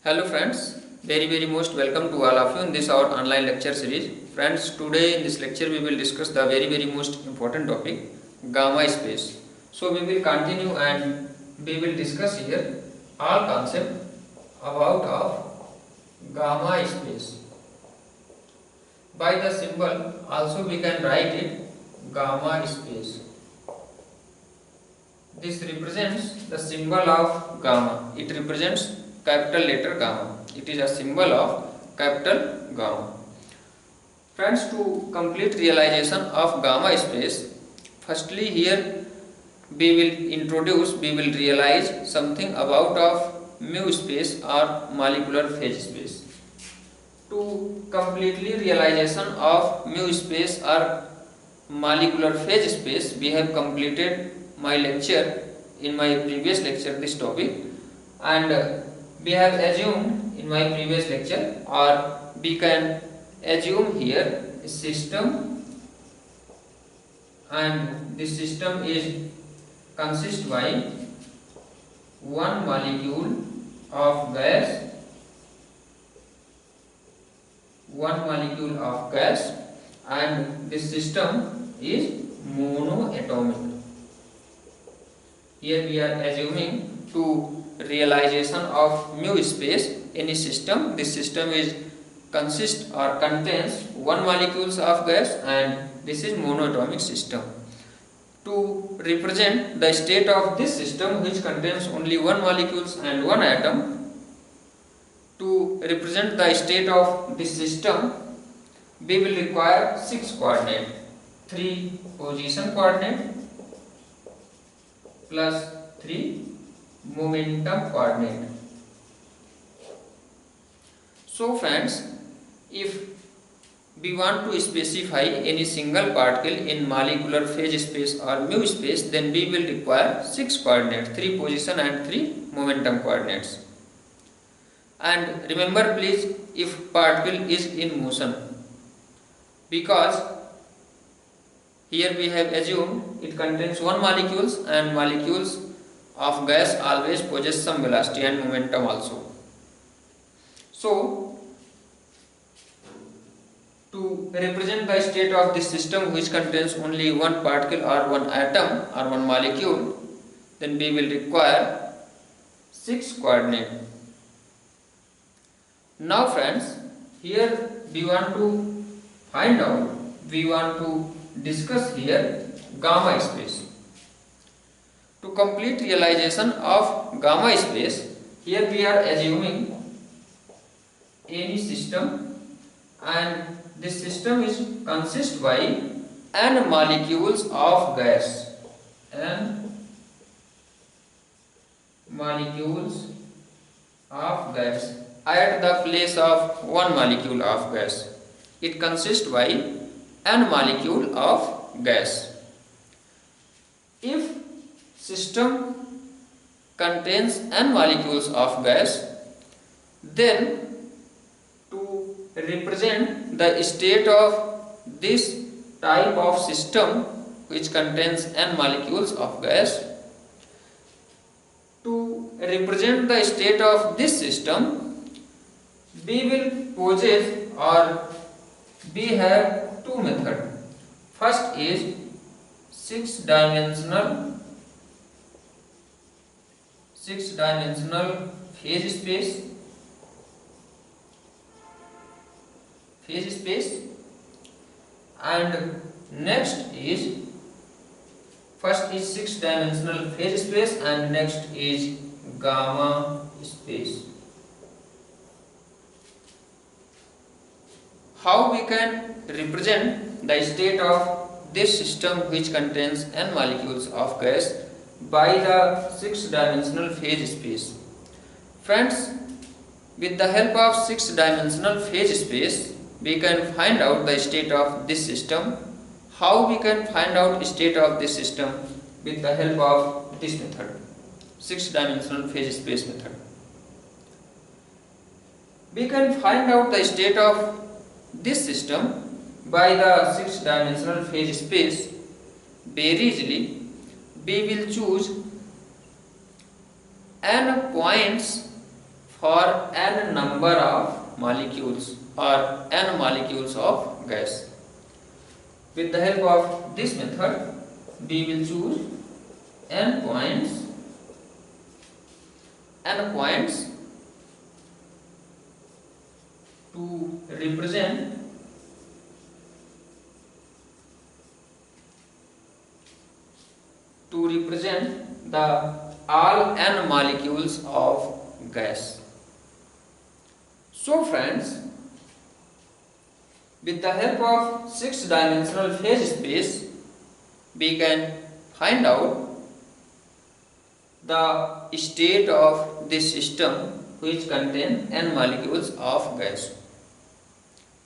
Hello friends, very most welcome to all of you in this our online lecture series. Friends, today in this lecture we will discuss the very most important topic, gamma space. So we will continue and we will discuss here all concept about of gamma space. By the symbol also we can write it gamma space. This represents the symbol of gamma. It represents capital letter gamma. It is a symbol of capital gamma. Friends, to complete realization of gamma space, firstly here we will realize something about of mu space or molecular phase space. To completely realization of mu space or molecular phase space, we have completed my lecture in my previous lecture this topic, and we have assumed in my previous lecture, or we can assume here a system, and this system is consist by one molecule of gas, and this system is monoatomic. Here we are assuming to realization of mu space any system. This system is consists or contains one molecules of gas, and this is monoatomic system. To represent the state of this system which contains only one molecules and one atom, to represent the state of this system, we will require 6 coordinate, 3 position coordinate plus 3 momentum coordinate. So friends, if we want to specify any single particle in molecular phase space or mu space, then we will require 6 coordinates, 3 position and 3 momentum coordinates. And remember please, if particle is in motion, because here we have assumed it contains one molecules, and molecules of gas always possess some velocity and momentum also. So to represent the state of this system which contains only one particle or one atom or one molecule, then we will require 6 coordinate. Now friends, here we want to discuss here gamma space. To complete realization of gamma space, here we are assuming any system, and this system is consist by n molecules of gas, n molecules of gas at the place of one molecule of gas. It consists by n molecule of gas. If system contains n molecules of gas, then to represent the state of this type of system which contains n molecules of gas, to represent the state of this system, we will possess, or we have two methods. First is 6-dimensional phase space, and next is, first is 6-dimensional phase space and next is gamma space. How we can represent the state of this system which contains n molecules of gas by the 6-dimensional phase space? Friends, with the help of 6-dimensional phase space, we can find out the state of this system. How we can find out state of this system? With the help of this method, 6-dimensional phase space method. We can find out the state of this system by the 6-dimensional phase space very easily. We will choose n points for n number of molecules or n molecules of gas. With the help of this method, we will choose n points to represent the all n molecules of gas. So friends, with the help of 6-dimensional phase space, we can find out the state of this system which contains n molecules of gas.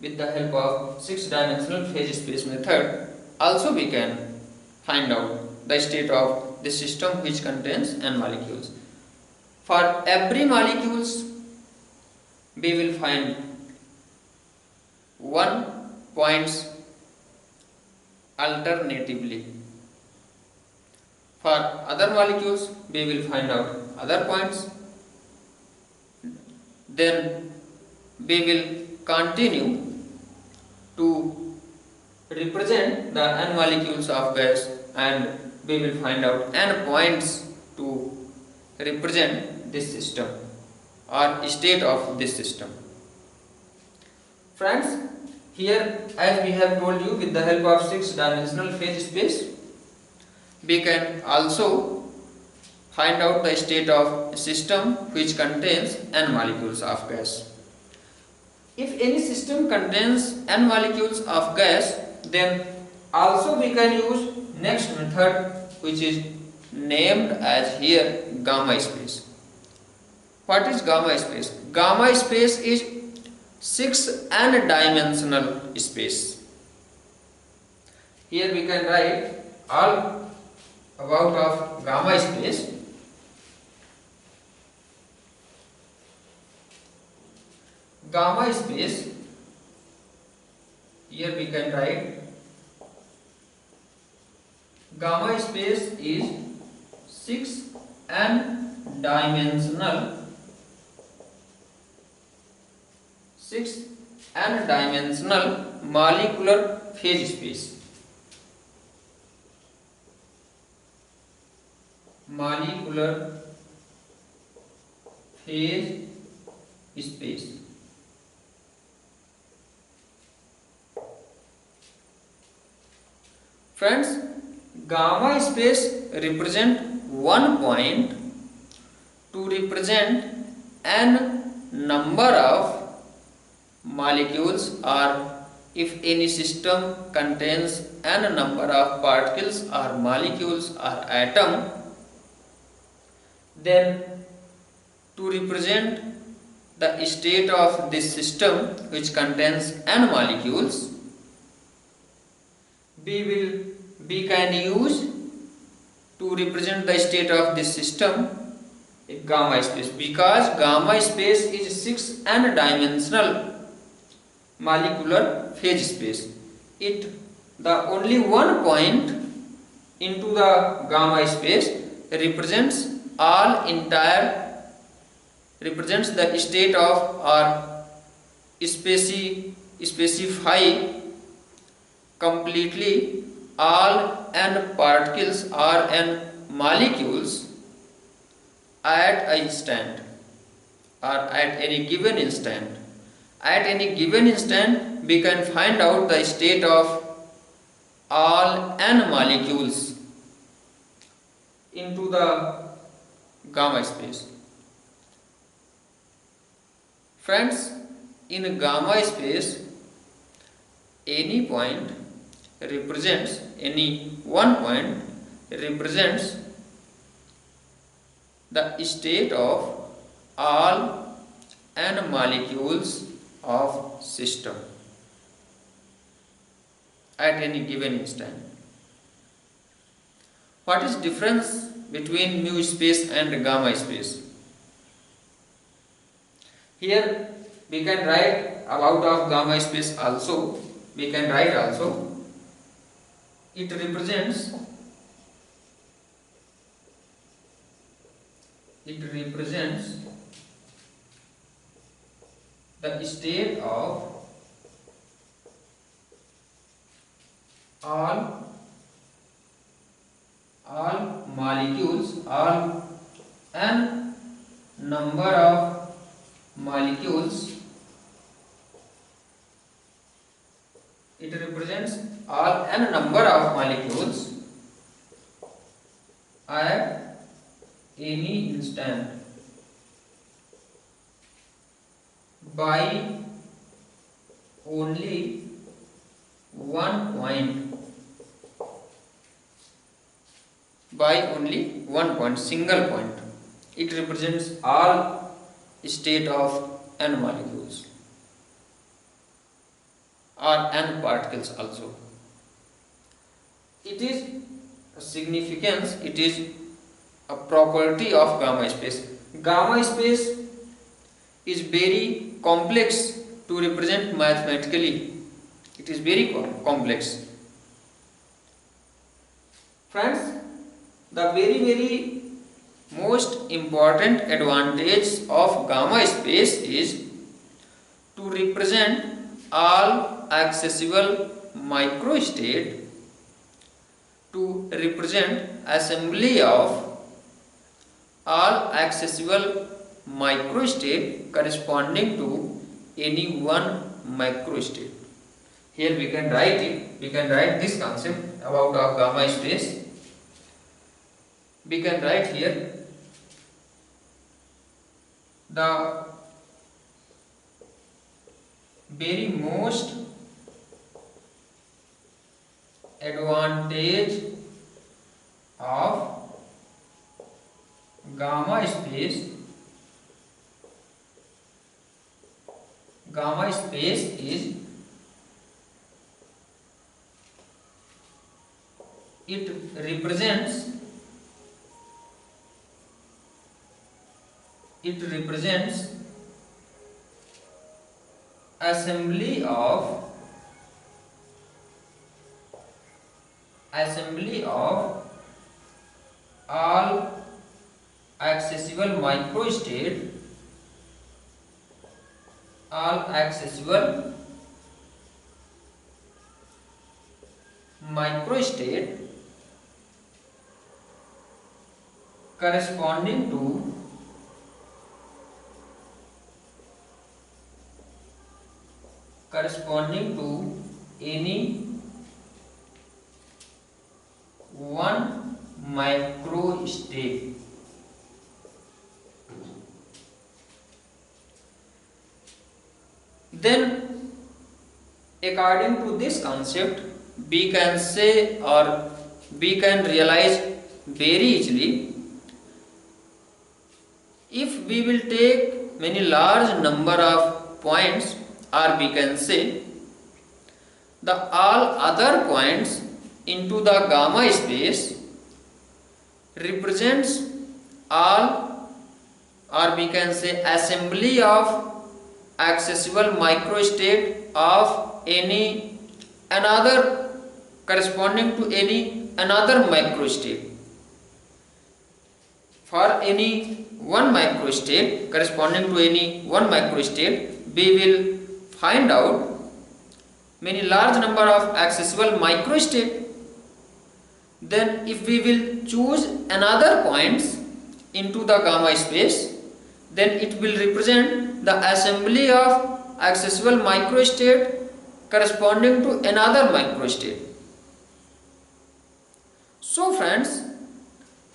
With the help of 6-dimensional phase space method, also we can find out the state of this system which contains n molecules. For every molecules, we will find 1 points alternatively. For other molecules, we will find out other points. Then we will continue to represent the n molecules of gas, and we will find out n points to represent this system or state of this system. Friends, here, as we have told you, with the help of 6-dimensional phase space, we can also find out the state of a system which contains n molecules of gas. If any system contains n molecules of gas, then also we can use next method, which is named as here gamma space. What is gamma space? Gamma space is 6n-dimensional space. Here we can write all about of gamma space. Gamma space, here we can write gamma space is 6n-dimensional molecular phase space. Molecular phase space. Friends, gamma space represent 1 point to represent n number of molecules, or if any system contains n number of particles or molecules or atom, then to represent the state of this system which contains n molecules, we can use to represent the state of this system a gamma space, because gamma space is 6n-dimensional molecular phase space. The only 1 point into the gamma space represents the state of or specify completely all n particles or n molecules at a instant or at any given instant. At any given instant, we can find out the state of all n molecules into the gamma space. Friends, in gamma space, any point represents, any 1 point represents the state of all n molecules of system at any given instant. What is difference between mu space and gamma space? Here we can write about of gamma space also. We can write also, it represents the state of all molecules, all n number of molecules. It represents all n number of molecules at any instant by only 1 point. By only 1 point, single point. It represents all state of n molecules or n particles also. It is a significance, it is a property of gamma space. Gamma space is very complex to represent mathematically. It is very complex. Friends, the very most important advantage of gamma space is to represent all accessible microstate, to represent assembly of all accessible microstate corresponding to any one microstate. Here we can write it, we can write this concept about our gamma space. We can write here the very most advantage of gamma space is it represents assembly of all accessible microstate, corresponding to any one microstate. Then according to this concept we can say, or we can realize very easily, if we will take many large number of points, or we can say the all other points into the gamma space represents all, or we can say assembly of accessible microstate of any another corresponding to any another microstate. For any one microstate corresponding to any one microstate, we will find out many large number of accessible microstate. Then if we will choose another points into the gamma space, then it will represent the assembly of accessible microstate corresponding to another microstate. So friends,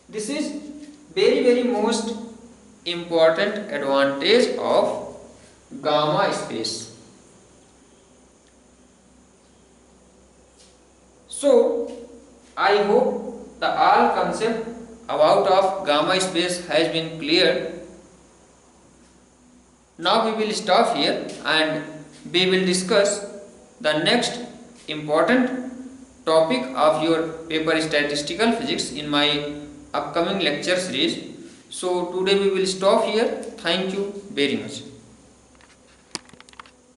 this is very most important advantage of gamma space. So I hope the all concept about of gamma space has been clear. Now we will stop here and we will discuss the next important topic of your paper statistical physics in my upcoming lecture series. So today we will stop here. Thank you very much.